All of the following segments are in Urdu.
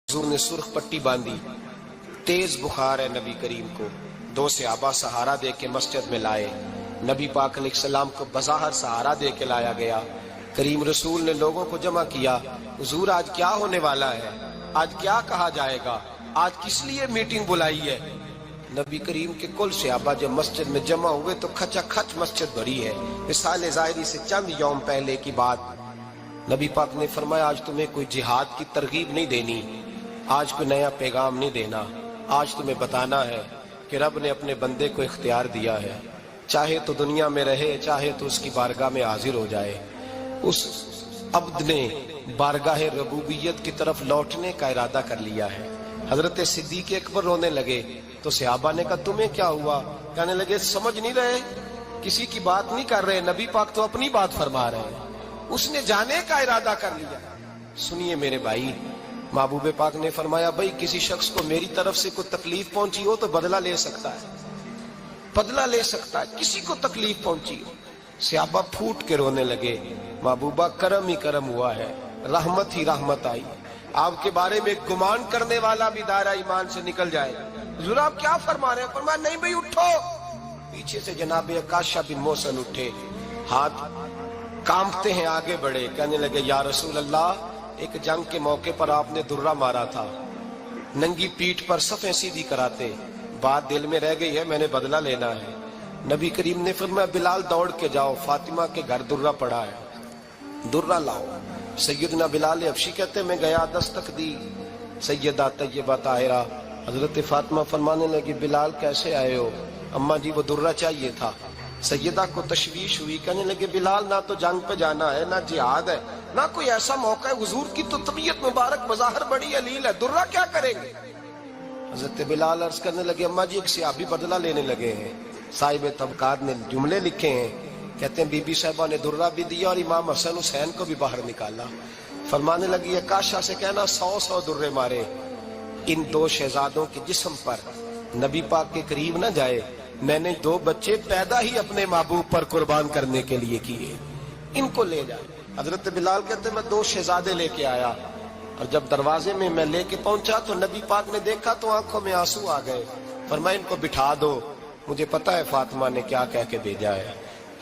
حضور نے سرخ پٹی باندھی، تیز بخار ہے نبی کریم کو، دو صحابہ سہارا دے کے مسجد میں لائے، نبی پاک علیہ السلام کو بظاہر سہارا دے کے لایا گیا۔ کریم رسول نے لوگوں کو جمع کیا، حضور آج کیا ہونے والا ہے، آج کیا کہا جائے گا، آج کس لیے میٹنگ بلائی ہے؟ نبی کریم کے کل صحابہ جب مسجد میں جمع ہوئے تو کھچا کھچ مسجد بھری ہے۔ وصال ظاہری سے چند یوم پہلے کی بات، نبی پاک نے فرمایا آج تمہیں کوئی جہاد کی ترغیب نہیں دینی، آج کوئی نیا پیغام نہیں دینا، آج تمہیں بتانا ہے کہ رب نے اپنے بندے کو اختیار دیا ہے، چاہے تو دنیا میں رہے، چاہے تو اس کی بارگاہ میں حاضر ہو جائے۔ اس عبد نے بارگاہ ربوبیت کی طرف لوٹنے کا ارادہ کر لیا ہے۔ حضرت صدیق اکبر رونے لگے تو صحابہ نے کہا تمہیں کیا ہوا؟ کہنے لگے سمجھ نہیں رہے، کسی کی بات نہیں کر رہے، نبی پاک تو اپنی بات فرما رہے ہیں، اس نے جانے کا ارادہ کر لیا۔ سنیے میرے بھائی، محبوب پاک نے فرمایا بھائی کسی شخص کو میری طرف سے کوئی تکلیف پہنچی ہو تو بدلہ لے سکتا ہے، بدلہ لے سکتا ہے، کسی کو تکلیف پہنچی ہو۔ صحابہ پھوٹ کے رونے لگے، محبوبہ کرم ہی کرم ہوا ہے، رحمت ہی رحمت آئی، آپ کے بارے میں گمان کرنے والا بھی دائرہ ایمان سے نکل جائے۔ حضور آپ کیا فرما رہے ہیں؟ فرمایا نہیں بھئی اٹھو۔ پیچھے سے جناب عکاشہ بن محصن اٹھے، ہاتھ کانپتے ہیں، آگے بڑھے، کہنے لگے یا رسول اللہ، ایک جنگ کے موقع پر آپ نے درہ مارا تھا، ننگی پیٹھ پر صفیں سیدھی کراتے، بات دل میں رہ گئی ہے، میں نے بدلہ لینا ہے۔ نبی کریم نے فرمایا بلال دوڑ کے جاؤ، فاطمہ کے گھر درہ پڑا ہے، درہ لاؤ۔ سیدنا بلال حبشی کہتے میں گیا، دستک دی سیدہ طیبہ طاہرہ، حضرت فاطمہ فرمانے لگی بلال کیسے آئے ہو؟ اماں جی وہ درہ چاہیے تھا۔ سیدہ کو تشویش ہوئی، کہنے لگے بلال نہ تو جنگ پہ جانا ہے، نہ جہاد ہے، نہ کوئی ایسا موقع ہے، حضور کی تو طبیعت مبارک بظاہر بڑی علیل ہے، درہ کیا کریں گے؟ حضرت بلال عرض کرنے لگے اماں جی ایک صحابی بدلہ لینے لگے ہیں، صاحب طبقات نے جملے لکھے ہیں، کہتے ہیں بی بی صاحبہ نے درہ بھی دیا اور امام حسن حسین کو بھی باہر نکالا۔ فرمانے لگی عکاشہ سے کہنا 100 درے مارے، ان دو شہزادوں کے جسم پر نبی پاک کے قریب نہ جائے، میں نے 2 بچے پیدا ہی اپنے محبوب پر قربان کرنے کے لیے کیے، ان کو لے جائے۔ حضرت بلال کہتے میں 2 شہزادے لے کے آیا، اور جب دروازے میں میں لے کے پہنچا تو نبی پاک نے دیکھا تو آنکھوں میں آنسو آ گئے، فرمایا ان کو بٹھا دو، مجھے پتا ہے فاطمہ نے کیا کہہ کے بھیجا ہے۔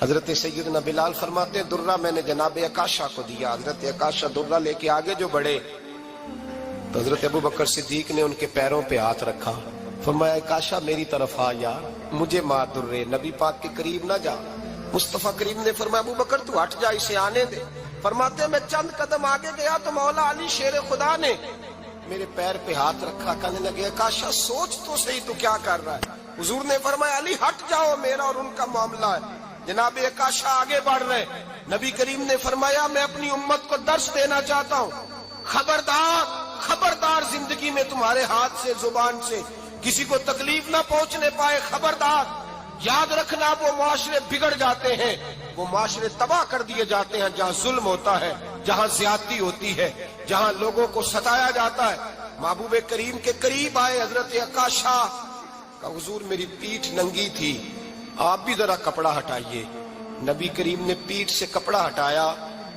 حضرت سیدنا بلال فرماتے ہیں درہ میں نے جناب عکاشہ کو دیا، حضرت عکاشہ درہ لے کے آگے جو بڑھے تو حضرت ابوبکر صدیق نے ان کے پیروں پہ ہاتھ رکھا، فرمایا عکاشہ میری طرف آ یار، مجھے مار درے، نبی پاک کے قریب نہ جا۔ مصطفیٰ کریم نے فرمایا ابوبکر تو ہٹ جا، اسے آنے دے۔ فرماتے ہیں میں چند قدم آگے گیا تو مولا علی شیر خدا نے میرے پیر پہ ہاتھ رکھا، کہنے لگے عکاشہ سوچ تو صحیح تو کیا کر رہا ہے؟ حضور نے فرمایا علی ہٹ جاؤ، میرا اور ان کا معاملہ ہے۔ جناب عکاشہ آگے بڑھ رہے، نبی کریم نے فرمایا میں اپنی امت کو درس دینا چاہتا ہوں، خبردار خبردار زندگی میں تمہارے ہاتھ سے زبان سے کسی کو تکلیف نہ پہنچنے پائے، خبردار یاد رکھنا وہ معاشرے بگڑ جاتے ہیں، وہ معاشرے تباہ کر دیے جاتے ہیں جہاں ظلم ہوتا ہے، جہاں زیادتی ہوتی ہے، جہاں لوگوں کو ستایا جاتا ہے۔ محبوب کریم کے قریب آئے حضرت عکاشہ کہ حضور میری پیٹھ ننگی تھی، آپ بھی ذرا کپڑا ہٹائیے۔ نبی کریم نے پیٹھ سے کپڑا ہٹایا،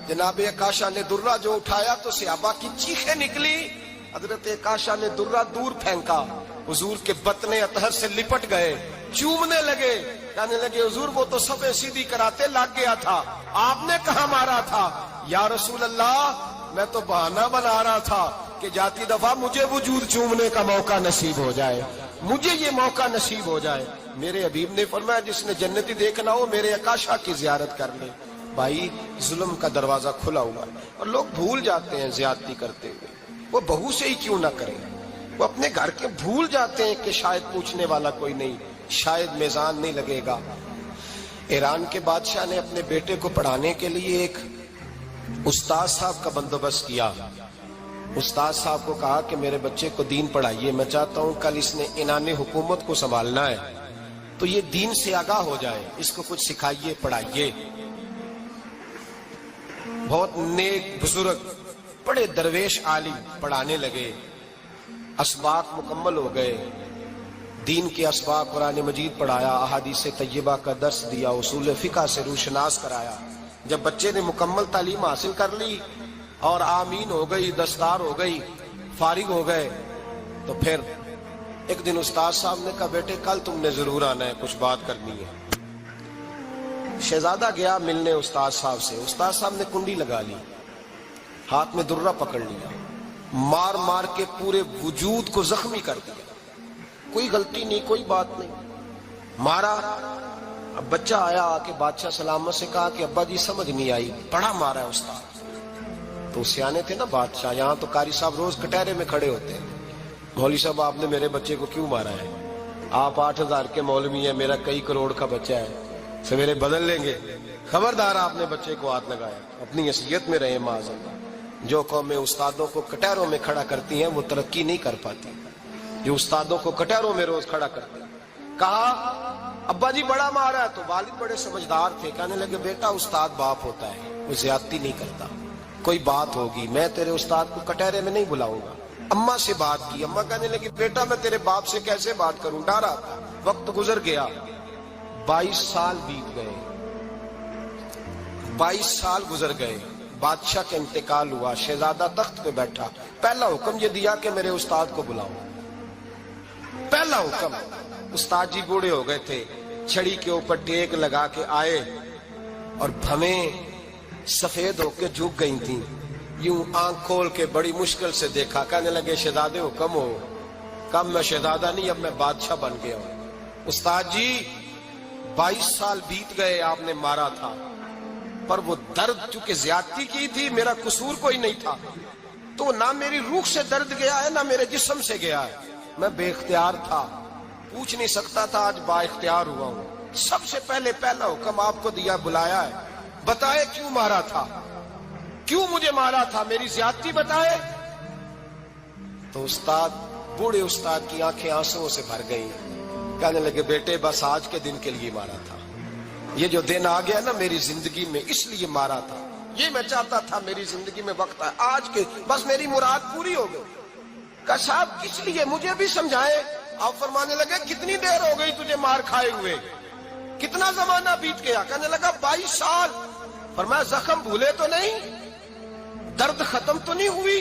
جناب عکاشہ نے درہ جو اٹھایا تو صحابہ کی چیخیں نکلی، حضرت عکاشہ نے درہ دور پھینکا، حضور کے بطن اطہر سے لپٹ گئے، چومنے لگے، کہنے لگے حضور وہ تو صفیں سیدھی کراتے لگ گیا تھا، آپ نے کہاں مارا تھا؟ یا رسول اللہ میں تو بہانہ بنا رہا تھا کہ جاتی دفعہ مجھے وجود چومنے کا موقع نصیب ہو جائے، مجھے یہ موقع نصیب ہو جائے۔ میرے حبیب نے فرمایا جس نے جنتی دیکھنا ہو میرے عکاشہ کی زیارت کر لے۔ بھائی ظلم کا دروازہ کھلا ہوا ہے اور لوگ بھول جاتے ہیں زیادتی کرتے ہوئے، وہ بہو سے ہی کیوں نہ کریں، وہ اپنے گھر کے بھول جاتے ہیں کہ شاید پوچھنے والا کوئی نہیں، شاید میزان نہیں لگے گا۔ ایران کے بادشاہ نے اپنے بیٹے کو پڑھانے کے لیے ایک استاد صاحب کا بندوبست کیا، استاد صاحب کو کہا کہ میرے بچے کو دین پڑھائیے، میں چاہتا ہوں کل اس نے عنان حکومت کو سنبھالنا ہے تو یہ دین سے آگاہ ہو جائے، اس کو کچھ سکھائیے پڑھائیے۔ بہت نیک بزرگ بڑے درویش عالم پڑھانے لگے، اسباق مکمل ہو گئے، دین کے اسباق قرآن مجید پڑھایا، احادیث طیبہ کا درس دیا، اصول فقہ سے روشناس کرایا۔ جب بچے نے مکمل تعلیم حاصل کر لی اور آمین ہو گئی، دستار ہو گئی، فارغ ہو گئے تو پھر ایک دن استاد صاحب نے کہا بیٹے کل تم نے ضرور آنا ہے، کچھ بات کرنی ہے۔ شہزادہ گیا ملنے استاد صاحب سے، استاد صاحب نے کنڈی لگا لی، ہاتھ میں درہ پکڑ لیا، مار مار کے پورے وجود کو زخمی کر دیا، کوئی غلطی نہیں، کوئی بات نہیں، مارا۔ اب بچہ آیا آ کے بادشاہ سلامت سے کہا کہ ابا جی سمجھ نہیں آئی، بڑا مارا ہے استاد۔ تو سیانے تھے نا بادشاہ، یہاں تو قاری صاحب روز کٹہرے میں کھڑے ہوتے ہیں، مولوی صاحب آپ نے میرے بچے کو کیوں مارا ہے؟ آپ 8,000 کے مولوی ہیں، میرا کئی کروڑ کا بچہ ہے، سویرے بدل لیں گے، خبردار آپ نے بچے کو ہاتھ لگایا، اپنی حیثیت میں رہے معاذ اللہ۔ جو قومیں استادوں کو کٹہروں میں کھڑا کرتی ہیں وہ ترقی نہیں کر پاتی، جو استادوں کو کٹہروں میں روز کھڑا کرتے ہیں۔ کہا ابا جی بڑا مارا ہے، تو والد بڑے سمجھدار تھے، کہنے لگے بیٹا استاد باپ ہوتا ہے، وہ زیادتی نہیں کرتا، کوئی بات ہوگی میں تیرے استاد کو کٹہرے میں نہیں بلاؤں گا۔ اماں سے بات کی، اماں کہنے لگی بیٹا میں تیرے باپ سے کیسے بات کروں، ڈرا تھا۔ وقت گزر گیا، 22 سال بیت گئے، 22 سال گزر گئے، بادشاہ کا انتقال ہوا، شہزادہ تخت پہ بیٹھا، پہلا حکم یہ دیا کہ میرے استاد کو بلاؤ، پہلا حکم۔ استاد جی بوڑھے ہو گئے تھے، چھڑی کے اوپر ٹیک لگا کے آئے اور بھویں سفید ہو کے جھک گئی تھیں، یوں آنکھ کھول کے بڑی مشکل سے دیکھا، کہنے لگے شہزادے حکم ہو۔ کم میں شہزادہ نہیں، اب میں بادشاہ بن گیا ہوں۔ استاد جی 22 سال بیت گئے، آپ نے مارا تھا، پر وہ درد چونکہ زیادتی کی تھی، میرا قصور کوئی نہیں تھا، تو نہ میری روح سے درد گیا ہے نہ میرے جسم سے گیا ہے، میں بے اختیار تھا، پوچھ نہیں سکتا تھا، آج با اختیار ہوا ہوں۔ سب سے پہلے پہلا حکم آپ کو دیا، بلایا ہے، بتائے کیوں مارا تھا، کیوں مجھے مارا تھا، میری زیادتی بتائے۔ تو استاد، بوڑھے استاد کی آنکھیں آنسوں سے بھر گئی، کہنے لگے بیٹے بس آج کے دن کے لیے مارا تھا، یہ جو دن آ گیا نا میری زندگی میں اس لیے مارا تھا، یہ میں چاہتا تھا میری زندگی میں وقت آئے، آج کے بس میری مراد پوری ہو گئی۔ کہا صاحب کس لیے، مجھے بھی سمجھائے۔ آپ فرمانے لگے کتنی دیر ہو گئی تجھے مار کھائے ہوئے، کتنا زمانہ بیت گیا؟ کہنے لگا 22 سال۔ فرمایا زخم بھولے تو نہیں، درد ختم تو نہیں ہوئی،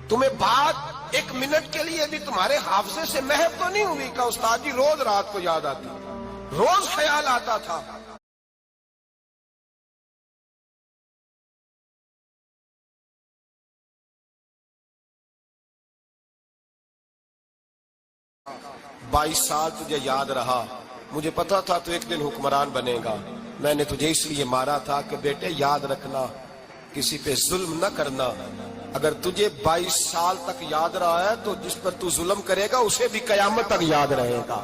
تمہیں بات 1 منٹ کے لیے بھی تمہارے حافظے سے محو تو نہیں ہوئی؟ کہا استاد جی روز رات کو یاد آتی، روز خیال آتا تھا۔ بائیس سال تجھے یاد رہا، مجھے پتا تھا تو ایک دن حکمران بنے گا، میں نے تجھے اس لیے مارا تھا کہ بیٹے یاد رکھنا، کسی پہ ظلم نہ کرنا۔ اگر تجھے 22 سال تک یاد رہا ہے تو جس پر تو ظلم کرے گا اسے بھی قیامت تک یاد رہے گا۔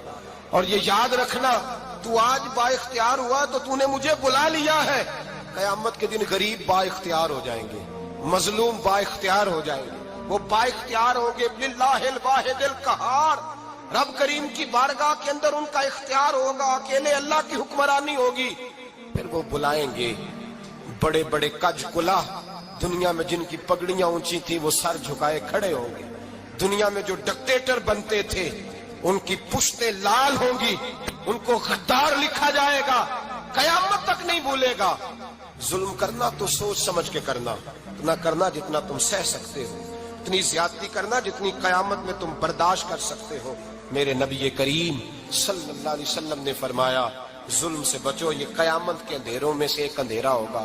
اور یہ یاد رکھنا، تو آج با اختیار ہوا تو تو نے مجھے بلا لیا ہے، قیامت کے دن غریب با اختیار ہو جائیں گے، مظلوم با اختیار ہو جائیں گے، وہ با اختیار ہوں گے للہ الواحد القہار، رب کریم کی بارگاہ کے اندر ان کا اختیار ہوگا، اکیلے اللہ کی حکمرانی ہوگی۔ پھر وہ بلائیں گے بڑے بڑے کج کلا، دنیا میں جن کی پگڑیاں اونچی تھی وہ سر جھکائے کھڑے ہوں گے، دنیا میں جو ڈکٹیٹر بنتے تھے ان کی پشتیں لال ہوں گی، ان کو غدار لکھا جائے گا، قیامت تک نہیں بھولے گا۔ ظلم کرنا تو سوچ سمجھ کے کرنا، اتنا کرنا جتنا تم سہ سکتے ہو، اتنی زیادتی کرنا جتنی قیامت میں تم برداشت کر سکتے ہو۔ میرے نبی کریم صلی اللہ علیہ وسلم نے فرمایا ظلم سے بچو، یہ قیامت کے اندھیروں میں سے ایک اندھیرا ہوگا۔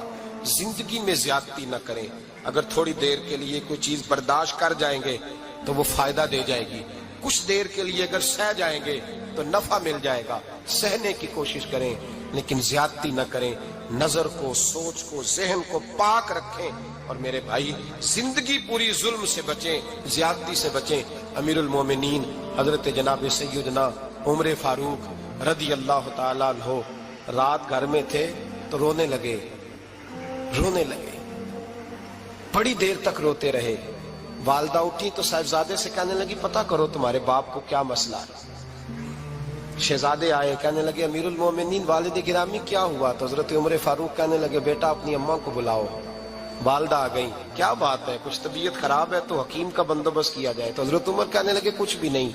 زندگی میں زیادتی نہ کریں، اگر تھوڑی دیر کے لیے کوئی چیز برداشت کر جائیں گے تو وہ فائدہ دے جائے گی، کچھ دیر کے لیے اگر سہ جائیں گے تو نفع مل جائے گا، سہنے کی کوشش کریں لیکن زیادتی نہ کریں، نظر کو، سوچ کو، ذہن کو پاک رکھیں۔ اور میرے بھائی زندگی پوری ظلم سے بچیں، زیادتی سے بچیں۔ امیر المومنین حضرت جناب سیدنا عمر فاروق رضی اللہ تعالیٰ عنہ رات گھر میں تھے تو رونے لگے، بڑی دیر تک روتے رہے۔ والدہ اٹھی تو صاحبزادے سے کہنے لگی پتہ کرو تمہارے باپ کو کیا مسئلہ ہے۔ شہزادے آئے، کہنے لگے امیر المومنین والد گرامی کیا ہوا؟ تو حضرت عمر فاروق کہنے لگے بیٹا اپنی اماں کو بلاؤ۔ والدہ آ گئی، کیا بات ہے؟ کچھ طبیعت خراب ہے تو حکیم کا بندوبست کیا جائے۔ تو حضرت عمر کہنے لگے کچھ بھی نہیں،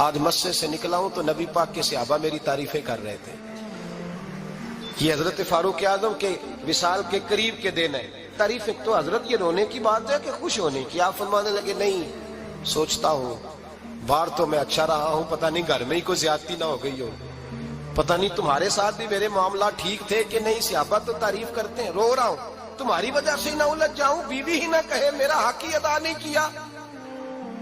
آج مسجد سے نکلا ہوں تو نبی پاک کے صحابہ میری تعریفیں کر رہے تھے۔ یہ حضرت فاروق اعظم کے وصال کے قریب کے دن ہے، تعریف. ایک تو حضرت یہ رونے کی بات ہے کہ خوش ہونے کی؟ آپ فرمانے لگے نہیں، سوچتا ہوں باہر تو میں اچھا رہا ہوں، پتہ نہیں گھر میں ہی کوئی زیادتی نہ ہو گئی ہو، پتہ نہیں تمہارے ساتھ بھی میرے معاملات ٹھیک تھے کہ نہیں. صحابہ تو تعریف کرتے ہیں، رو رہا ہوں تمہاری وجہ سے نہ الجھ جاؤں، بیوی ہی نہ کہے میرا حق ہی ادا نہیں کیا.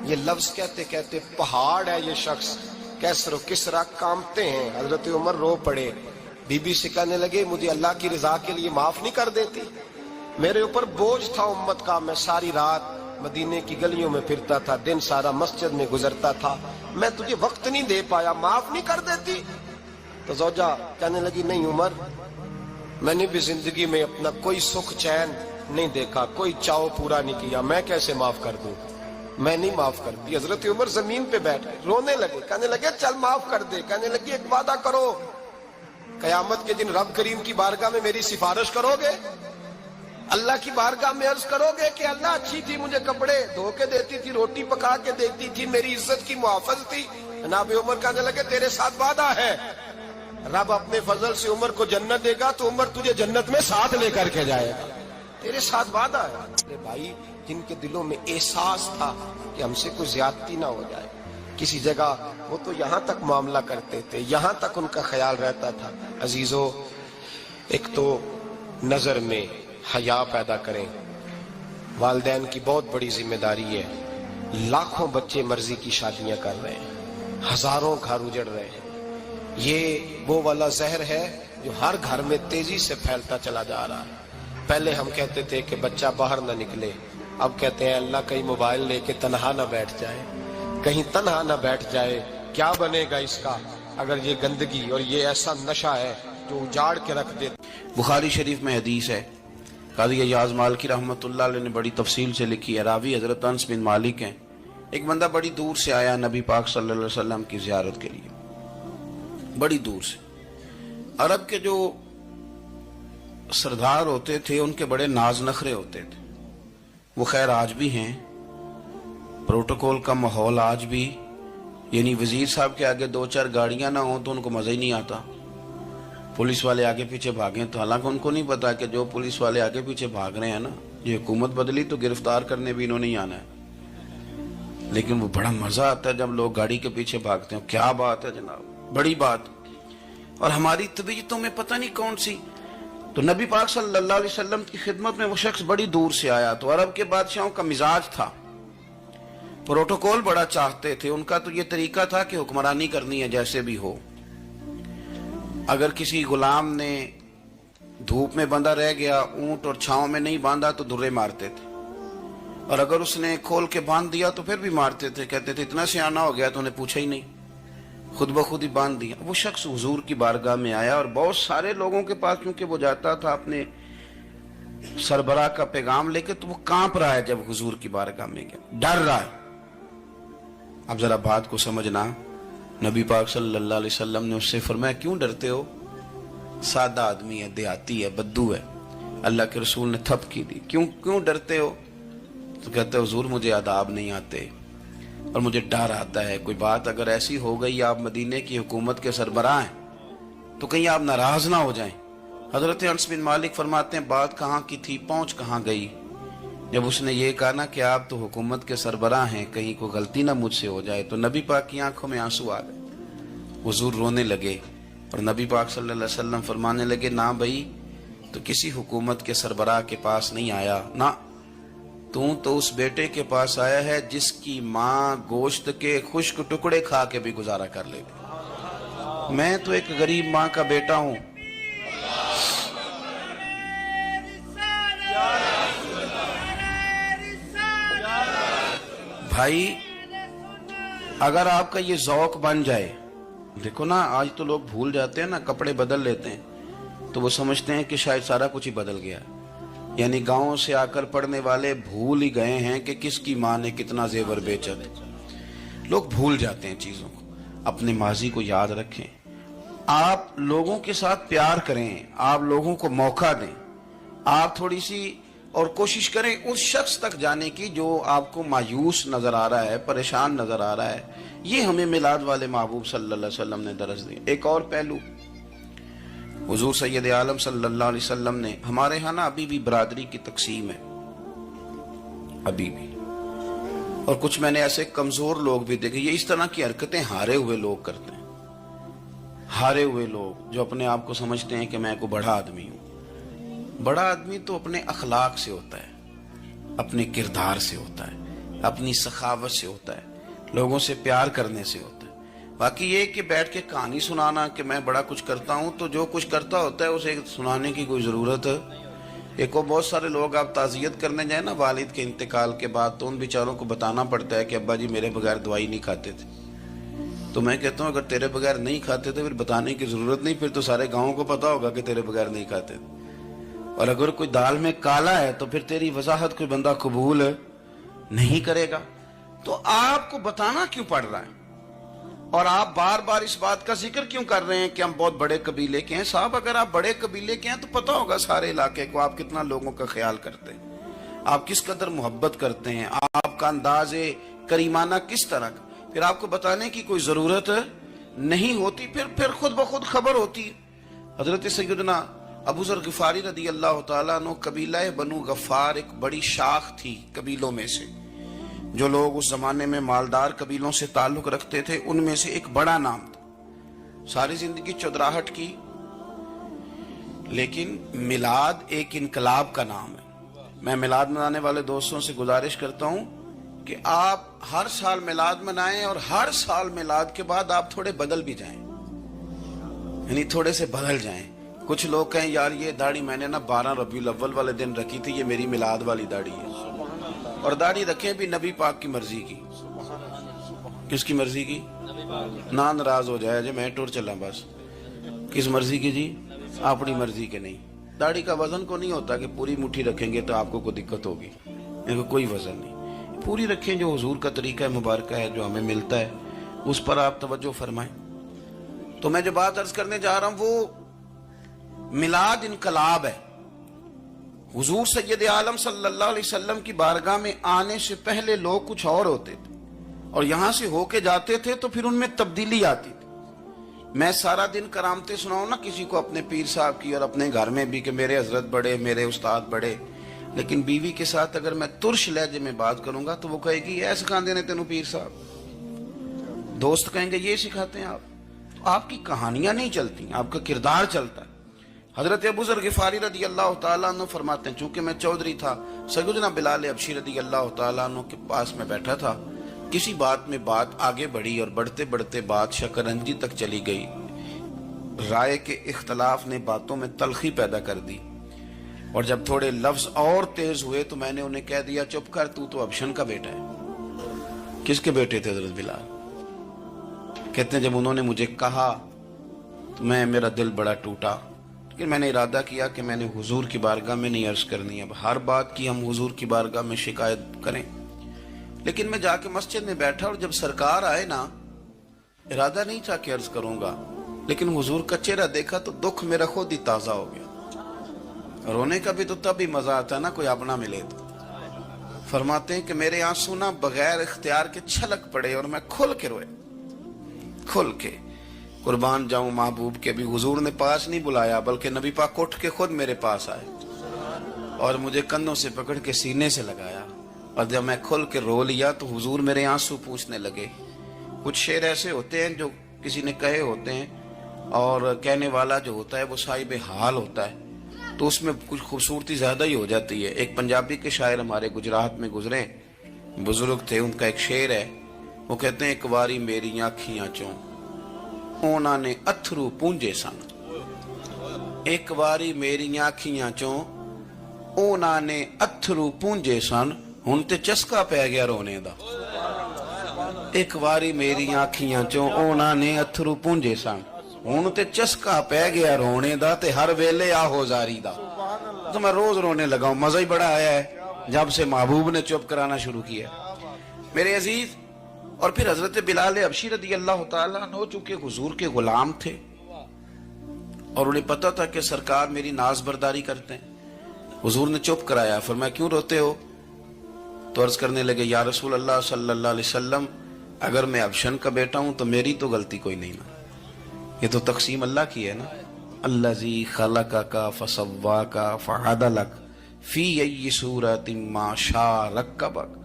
یہ لفظ کہتے کہتے پہاڑ ہے یہ شخص، کیسر و کسرا کانپتے ہیں. حضرت عمر رو پڑے، بی بی سے کہنے لگے مجھے اللہ کی رضا کے لیے معاف نہیں کر دیتی؟ میرے اوپر بوجھ تھا امت کا، میں ساری رات مدینے کی گلیوں میں پھرتا تھا، دن سارا مسجد میں گزرتا تھا، میں تجھے وقت نہیں دے پایا، معاف نہیں کر دیتی؟ تو زوجہ کہنے لگی نہیں عمر، میں نے بھی زندگی میں اپنا کوئی سکھ چین نہیں دیکھا، کوئی چاؤ پورا نہیں کیا، میں کیسے معاف کر دوں؟ میں نہیں معاف کرتی. حضرت عمر زمین پہ بیٹھ گئے، رونے لگے، کہنے لگے چل معاف کر دے. کہنے لگی ایک وعدہ کرو، قیامت کے دن رب کریم کی بارگاہ میں میری سفارش کرو گے؟ اللہ کی بارگاہ میں عرض کرو گے کہ اللہ اچھی تھی، مجھے کپڑے دھو کے دیتی تھی، روٹی پکا کے دیتی تھی، میری عزت کی محافظ تھی؟ جناب عمر کہنے لگے تیرے ساتھ وعدہ ہے، رب اپنے فضل سے عمر کو جنت دے گا تو عمر تجھے جنت میں ساتھ لے کر کے جائے گا، تیرے ساتھ وعدہ ہے. میرے بھائی جن کے دلوں میں احساس تھا کہ ہم سے کوئی زیادتی نہ ہو جائے کسی جگہ، وہ تو یہاں تک معاملہ کرتے تھے، یہاں تک ان کا خیال رہتا تھا. عزیزو، ایک تو نظر میں حیا پیدا کریں. والدین کی بہت بڑی ذمہ داری ہے. لاکھوں بچے مرضی کی شادیاں کر رہے ہیں، ہزاروں گھر اجڑ رہے ہیں. یہ وہ والا زہر ہے جو ہر گھر میں تیزی سے پھیلتا چلا جا رہا ہے. پہلے ہم کہتے تھے کہ بچہ باہر نہ نکلے، اب کہتے ہیں اللہ کہیں موبائل لے کے تنہا نہ بیٹھ جائے، کہیں تنہا نہ بیٹھ جائے. کیا بنے گا اس کا اگر یہ گندگی اور یہ ایسا نشہ ہے جو اجاڑ کے رکھ دے. بخاری شریف میں حدیث ہے، قاضی ایاز مالکی رحمۃ اللہ علیہ نے بڑی تفصیل سے لکھی ہے. راوی حضرت انس بن مالک ہیں. ایک بندہ بڑی دور سے آیا نبی پاک صلی اللہ علیہ وسلم کی زیارت کے لیے، بڑی دور سے. عرب کے جو سردار ہوتے تھے ان کے بڑے ناز نخرے ہوتے تھے. وہ خیر آج بھی ہیں، پروٹوکول کا ماحول آج بھی، یعنی وزیر صاحب کے آگے دو چار گاڑیاں نہ ہوں تو ان کو مزہ ہی نہیں آتا. پولیس والے آگے پیچھے بھاگیں تو حالانکہ ان کو نہیں پتا کہ جو پولیس والے آگے پیچھے بھاگ رہے ہیں نا، یہ حکومت بدلی تو گرفتار کرنے بھی انہوں نہیں آنا ہے. لیکن وہ بڑا مزہ آتا ہے جب لوگ گاڑی کے پیچھے بھاگتے ہیں. کیا بات ہے جناب، بڑی بات. اور ہماری طبیعتوں میں پتہ نہیں کون سی. تو نبی پاک صلی اللہ علیہ وسلم کی خدمت میں وہ شخص بڑی دور سے آیا. تو عرب کے بادشاہوں کا مزاج تھا، پروٹوکول بڑا چاہتے تھے. ان کا تو یہ طریقہ تھا کہ حکمرانی کرنی ہے جیسے بھی ہو. اگر کسی غلام نے دھوپ میں بندھا رہ گیا، اونٹ اور چھاؤں میں نہیں باندھا تو درے مارتے تھے، اور اگر اس نے کھول کے باندھ دیا تو پھر بھی مارتے تھے. کہتے تھے اتنا سیانا ہو گیا تو انہیں پوچھا ہی نہیں، خود بخود ہی باندھ دیا. وہ شخص حضور کی بارگاہ میں آیا اور بہت سارے لوگوں کے پاس کیونکہ وہ جاتا تھا اپنے سربراہ کا پیغام لے کے، تو وہ کانپ رہا ہے جب حضور کی بارگاہ میں گیا، ڈر رہا ہے. اب ذرا بات کو سمجھنا، نبی پاک صلی اللہ علیہ وسلم نے اس سے فرمایا کیوں ڈرتے ہو؟ سادہ آدمی ہے، دیہاتی ہے، بدو ہے. اللہ کے رسول نے تھپ کی دی. کیوں ڈرتے ہو؟ تو کہتے حضور مجھے آداب نہیں آتے اور مجھے ڈر آتا ہے، کوئی بات اگر ایسی ہو گئی آپ مدینے کی حکومت کے سربراہ ہیں تو کہیں آپ ناراض نہ ہو جائیں. حضرت انس بن مالک فرماتے ہیں بات کہاں کی تھی، پہنچ کہاں گئی. جب اس نے یہ کہا نا کہ آپ تو حکومت کے سربراہ ہیں، کہیں کوئی غلطی نہ مجھ سے ہو جائے، تو نبی پاک کی آنکھوں میں آنسو آ گئے. حضور رونے لگے اور نبی پاک صلی اللہ علیہ وسلم فرمانے لگے نہ بھائی، تو کسی حکومت کے سربراہ کے پاس نہیں آیا، نہ تو اس بیٹے کے پاس آیا ہے جس کی ماں گوشت کے خشک ٹکڑے کھا کے بھی گزارا کر لے گی. میں تو ایک غریب ماں کا بیٹا ہوں. بھائی اگر آپ کا یہ ذوق بن جائے، دیکھو نا آج تو لوگ بھول جاتے ہیں نا، کپڑے بدل لیتے ہیں تو وہ سمجھتے ہیں کہ شاید سارا کچھ ہی بدل گیا. یعنی گاؤں سے آ کر پڑھنے والے بھول ہی گئے ہیں کہ کس کی ماں نے کتنا زیور بیچا. لوگ بھول جاتے ہیں چیزوں کو. اپنے ماضی کو یاد رکھیں. آپ لوگوں کے ساتھ پیار کریں، آپ لوگوں کو موقع دیں. آپ تھوڑی سی اور کوشش کریں اس شخص تک جانے کی جو آپ کو مایوس نظر آ رہا ہے، پریشان نظر آ رہا ہے. یہ ہمیں میلاد والے محبوب صلی اللہ علیہ وسلم نے درس دی. ایک اور پہلو، حضور سید عالم صلی اللہ علیہ وسلم نے، ہمارے ہاں نا ابھی بھی برادری کی تقسیم ہے، ابھی بھی، اور کچھ میں نے ایسے کمزور لوگ بھی دیکھے، یہ اس طرح کی حرکتیں ہارے ہوئے لوگ کرتے ہیں، ہارے ہوئے لوگ جو اپنے آپ کو سمجھتے ہیں کہ میں کوئی بڑا آدمی ہوں۔ بڑا آدمی تو اپنے اخلاق سے ہوتا ہے، اپنے کردار سے ہوتا ہے، اپنی سخاوت سے ہوتا ہے، لوگوں سے پیار کرنے سے ہوتا ہے۔ باقی یہ کہ بیٹھ کے کہانی سنانا کہ میں بڑا کچھ کرتا ہوں، تو جو کچھ کرتا ہوتا ہے اسے سنانے کی کوئی ضرورت ہے؟ ایک اور بہت سارے لوگ آپ تعزیت کرنے جائیں نا والد کے انتقال کے بعد، تو ان بیچاروں کو بتانا پڑتا ہے کہ ابا جی میرے بغیر دوائی نہیں کھاتے تھے۔ تو میں کہتا ہوں اگر تیرے بغیر نہیں کھاتے تھے پھر بتانے کی ضرورت نہیں، پھر تو سارے گاؤں کو پتا ہوگا کہ تیرے بغیر نہیں کھاتے تھے۔ اور اگر کوئی دال میں کالا ہے تو پھر تیری وضاحت کوئی بندہ قبول نہیں کرے گا۔ تو آپ کو بتانا کیوں پڑ رہا ہے؟ اور آپ بار بار اس بات کا ذکر کیوں کر رہے ہیں کہ ہم بہت بڑے قبیلے کے ہیں؟ صاحب اگر آپ بڑے قبیلے کے ہیں تو پتا ہوگا سارے علاقے کو آپ کتنا لوگوں کا خیال کرتے ہیں، آپ کس قدر محبت کرتے ہیں، آپ کا انداز کریمانہ کس طرح کا، پھر آپ کو بتانے کی کوئی ضرورت نہیں ہوتی، پھر خود بخود خبر ہوتی۔ حضرت سیدنا ابو ذر غفاری رضی اللہ تعالیٰ عنہ، قبیلہ بنو غفار ایک بڑی شاخ تھی قبیلوں میں سے، جو لوگ اس زمانے میں مالدار قبیلوں سے تعلق رکھتے تھے، ان میں سے ایک بڑا نام تھا۔ ساری زندگی چودراہٹ کی، لیکن میلاد ایک انقلاب کا نام ہے۔ میں میلاد منانے والے دوستوں سے گزارش کرتا ہوں کہ آپ ہر سال میلاد منائیں، اور ہر سال میلاد کے بعد آپ تھوڑے بدل بھی جائیں، یعنی تھوڑے سے بدل جائیں۔ کچھ لوگ کہیں یار یہ داڑھی میں نے نا 12 ربیع الاول والے دن رکھی تھی، یہ میری میلاد والی داڑھی ہے۔ اور داڑھی رکھیں بھی نبی پاک کی مرضی کی۔ کس کی مرضی کی؟ نہ ناراض ہو جائے جی میں ٹور چلا، بس کس مرضی کی جی؟ اپنی مرضی کے نہیں۔ داڑھی کا وزن کو نہیں ہوتا کہ پوری مٹھی رکھیں گے تو آپ کو کوئی دقت ہوگی، کوئی وزن نہیں، پوری رکھیں، جو حضور کا طریقہ مبارکہ ہے جو ہمیں ملتا ہے اس پر آپ توجہ فرمائیں۔ تو میں جو بات عرض کرنے جا رہا ہوں وہ میلاد انقلاب ہے۔ حضور سید عالم صلی اللہ علیہ وسلم کی بارگاہ میں آنے سے پہلے لوگ کچھ اور ہوتے تھے، اور یہاں سے ہو کے جاتے تھے تو پھر ان میں تبدیلی آتی تھی۔ میں سارا دن کرامتیں سناؤں نا کسی کو اپنے پیر صاحب کی، اور اپنے گھر میں بھی کہ میرے حضرت بڑے، میرے استاد بڑے، لیکن بیوی کے ساتھ اگر میں ترش لہجے میں بات کروں گا تو وہ کہے گی یہ سکھاندے نے تینوں پیر صاحب۔ دوست کہیں گے یہ سکھاتے ہیں آپ۔ تو آپ کی کہانیاں نہیں چلتی، آپ کا کردار چلتا ہے۔ حضرت ابو ذر غفاری رضی اللہ تعالیٰ عنہ فرماتے ہیں چونکہ میں چودھری تھا، سیدنا بلال حبشی رضی اللہ تعالیٰ عنہ کے پاس میں بیٹھا تھا، کسی بات میں بات آگے بڑھی اور بڑھتے بڑھتے بات شکرنجی تک چلی گئی۔ رائے کے اختلاف نے باتوں میں تلخی پیدا کر دی، اور جب تھوڑے لفظ اور تیز ہوئے تو میں نے انہیں کہہ دیا چپ کر، تو حبشن کا بیٹا ہے۔ کس کے بیٹے تھے حضرت بلال؟ کہتے ہیں جب انہوں نے مجھے کہا تو میرا دل بڑا ٹوٹا، لیکن میں نے ارادہ کیا کہ میں نے حضور کی بارگاہ میں نہیں عرض کرنی، اب ہر بات کی ہم حضور کی بارگاہ میں شکایت کریں۔ لیکن میں جا کے مسجد میں بیٹھا، اور جب سرکار آئے نا، ارادہ نہیں تھا کہ عرض کروں گا، لیکن حضور کا چہرہ دیکھا تو دکھ میرا خود ہی تازہ ہو گیا۔ رونے کا بھی تو تب ہی مزہ آتا ہے نا کوئی اپنا ملے تو۔ فرماتے ہیں کہ میرے آنسو نا بغیر اختیار کے چھلک پڑے، اور میں کھل کے روئے، کھل کے۔ قربان جاؤں محبوب کے، بھی حضور نے پاس نہیں بلایا بلکہ نبی پاک اٹھ کے خود میرے پاس آئے اور مجھے کندھوں سے پکڑ کے سینے سے لگایا، اور جب میں کھل کے رو لیا تو حضور میرے آنسو پوچھنے لگے۔ کچھ شعر ایسے ہوتے ہیں جو کسی نے کہے ہوتے ہیں، اور کہنے والا جو ہوتا ہے وہ صاحب حال ہوتا ہے، تو اس میں کچھ خوبصورتی زیادہ ہی ہو جاتی ہے۔ ایک پنجابی کے شاعر ہمارے گجرات میں گزرے، بزرگ تھے، ان کا ایک شعر ہے، وہ کہتے ہیں ایک واری میری آنکھیاں چوں اونا نے اتھرو پونجے سن، ایک واری میری آنکھیاں چوں اونا نے اتھرو پونجے سن، ہن تے چسکا پہ گیا رونے دا۔ ایک واری میری آنکھیاں چوں اونا نے اتھرو پونجے سن، ہن تے چسکا پہ گیا رونے دا، تے ہر ویلے آہو زاری دا۔ تو میں روز رونے لگا ہوں، مزہ ہی بڑا آیا ہے جب سے محبوب نے چپ کرانا شروع کیا۔ میرے عزیز، اور پھر حضرت بلال حبشی رضی اللہ تعالیٰ عنہ چونکہ حضور کے غلام تھے اور انہیں پتا تھا کہ سرکار میری ناز برداری کرتے ہیں، حضور نے چپ کرایا۔ فرمایا کیوں روتے ہو؟ تو عرض کرنے لگے یا رسول اللہ صلی اللہ علیہ وسلم، اگر میں حبشن کا بیٹا ہوں تو میری تو غلطی کوئی نہیں نا، یہ تو تقسیم اللہ کی ہے نا، الذی خلقک فسواک فعدلک فی ای صورت ما شاء رکبک،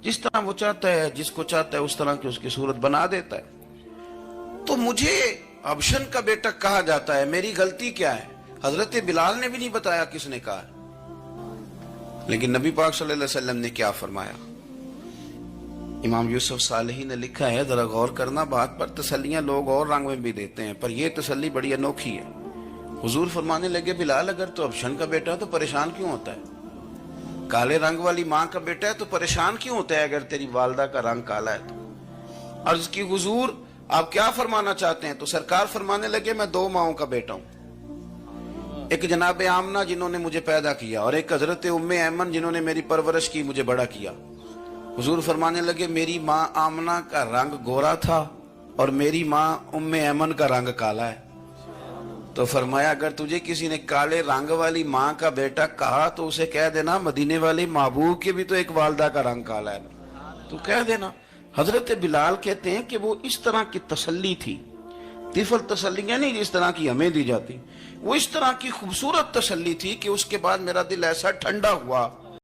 جس طرح وہ چاہتا ہے، جس کو چاہتا ہے اس طرح کی اس کی صورت بنا دیتا ہے۔ تو مجھے ابشن کا بیٹا کہا جاتا ہے، میری غلطی کیا ہے؟ حضرت بلال نے بھی نہیں بتایا کس نے کہا ہے، لیکن نبی پاک صلی اللہ علیہ وسلم نے کیا فرمایا؟ امام یوسف صالحی نے لکھا ہے، ذرا غور کرنا بات پر، تسلیاں لوگ اور رنگ میں بھی دیتے ہیں، پر یہ تسلی بڑی انوکھی ہے۔ حضور فرمانے لگے، بلال اگر تو ابشن کا بیٹا ہے تو پریشان کیوں ہوتا ہے؟ کالے رنگ والی ماں کا بیٹا ہے تو پریشان کیوں ہوتا ہے اگر تیری والدہ کا رنگ کالا ہے تو؟ عرض کی حضور آپ کیا فرمانا چاہتے ہیں؟ تو سرکار فرمانے لگے، میں دو ماؤں کا بیٹا ہوں، ایک جناب آمنہ جنہوں نے مجھے پیدا کیا، اور ایک حضرت ام ایمن جنہوں نے میری پرورش کی، مجھے بڑا کیا۔ حضور فرمانے لگے، میری ماں آمنہ کا رنگ گورا تھا اور میری ماں ام ایمن کا رنگ کالا ہے۔ تو فرمایا اگر تجھے کسی نے کالے رنگ والی ماں کا بیٹا کہا تو اسے کہہ دینا مدینے والے محبوب کے بھی تو ایک والدہ کا رنگ کالا ہے، تو کہہ دینا۔ حضرت بلال کہتے ہیں کہ وہ اس طرح کی تسلی تھی، طفل تسلیاں نہیں جس طرح کی ہمیں دی جاتی، وہ اس طرح کی خوبصورت تسلی تھی کہ اس کے بعد میرا دل ایسا ٹھنڈا ہوا